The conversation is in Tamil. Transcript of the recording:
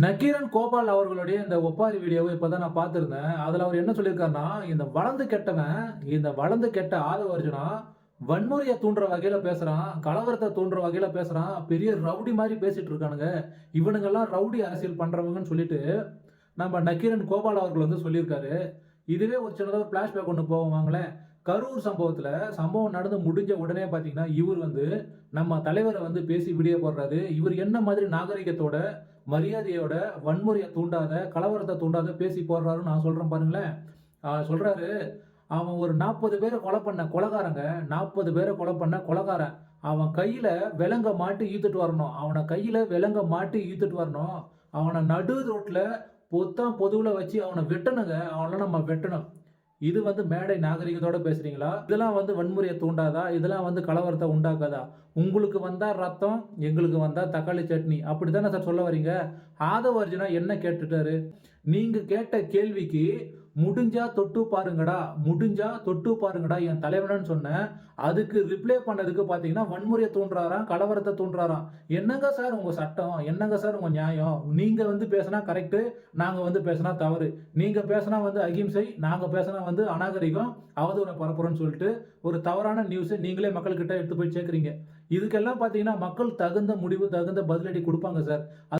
நக்கீரன் கோபால் அவர்களுடைய இந்த ஒப்பாரி வீடியோவை இப்பதான் நான் பார்த்திருந்தேன். அதுல அவர் என்ன சொல்லியிருக்காருன்னா, இந்த வளர்ந்து கெட்ட ஆதவ அர்ஜுனா வன்முறைய தூண்டுற வகையில பேசுறான். கலவரத்த தூண்டுற வகையில பேசுறான். பெரிய ரவுடி மாரி பேசிட்டு இருக்கானுங்க. இவனுங்கெல்லாம் ரவுடி அரசியல் பண்றவங்கன்னு சொல்லிட்டு, நம்ம நக்கீரன் கோபால் அவர்கள் வந்து சொல்லியிருக்காரு. இதுவே ஒரு சின்னதா ஒரு ஃபிளாஷ்பேக் ஒண்ணு போவோம் வாங்களேன். கரூர் சம்பவத்துல சம்பவம் நடந்து முடிஞ்ச உடனே பார்த்தீங்கன்னா, இவர் வந்து நம்ம தலைவர வந்து பேசி வீடியோ போடுறாரு. இவர் என்ன மாதிரி நாகரிகத்தோட, மரியாதையோட, வன்முறைய தூண்டாத, கலவரத்த தூண்டாத பேசி போடுறாருன்னு நான் சொல்றேன் பாருங்களேன். சொல்றாரு, அவன் ஒரு 40 பேர கொலை பண்ண கொலைகாரங்க. 40 பேர கொலை பண்ண கொலைகாரன். அவன் கையில விலங்க மாட்டி இழுத்துட்டு வரணும். அவன கையில விலங்க மாட்டி இழுத்துட்டு வரணும். அவன நடு ரோட்ல பொதுவுல வச்சு அவன வெட்டணுங்க. அவன நம்ம வெட்டணும். இது வந்து மேடை நாகரிகத்தோட பேசுறீங்களா? இதெல்லாம் வந்து வன்முறைய தூண்டாதா? இதெல்லாம் வந்து கலவரத்த உண்டாக்காதா? உங்களுக்கு வந்தா ரத்தம், எங்களுக்கு வந்தா தக்காளி சட்னி. அப்படித்தானே சார் சொல்ல வர்றீங்க? ஆதவ அர்ஜுனா என்ன கேட்டுட்டாரு? நீங்க கேட்ட கேள்விக்கு முடிஞ்சா தொட்டு பாருங்கடா, முடிஞ்சா தொட்டு பாருங்கடா என் தலைவனன்னு சொன்னேன். அதுக்கு ரிப்ளை பண்ணதுக்கு பார்த்தீங்கன்னா, வன்முறைய தூண்டுறாராம், கலவரத்த தூண்டுறாராம். என்னங்க சார் உங்க சட்டம்? என்னங்க சார் உங்க நியாயம்? நீங்க வந்து பேசுனா கரெக்ட்டு, நாங்க வந்து பேசுனா தவறு. நீங்க பேசுனா வந்து அகிம்சை, நாங்க பேசுனா வந்து அநாகரிகம், அவதூற பரப்புறோம்ன்னு சொல்லிட்டு, ஒரு தவறான நியூஸ நீங்களே மக்கள்கிட்ட எடுத்து போய் சேர்க்கிறீங்க. இதுக்கெல்லாம் பார்த்தீங்கன்னா, மக்கள் தகுந்த முடிவு, தகுந்த பதிலடி குடுப்பாங்க சார்.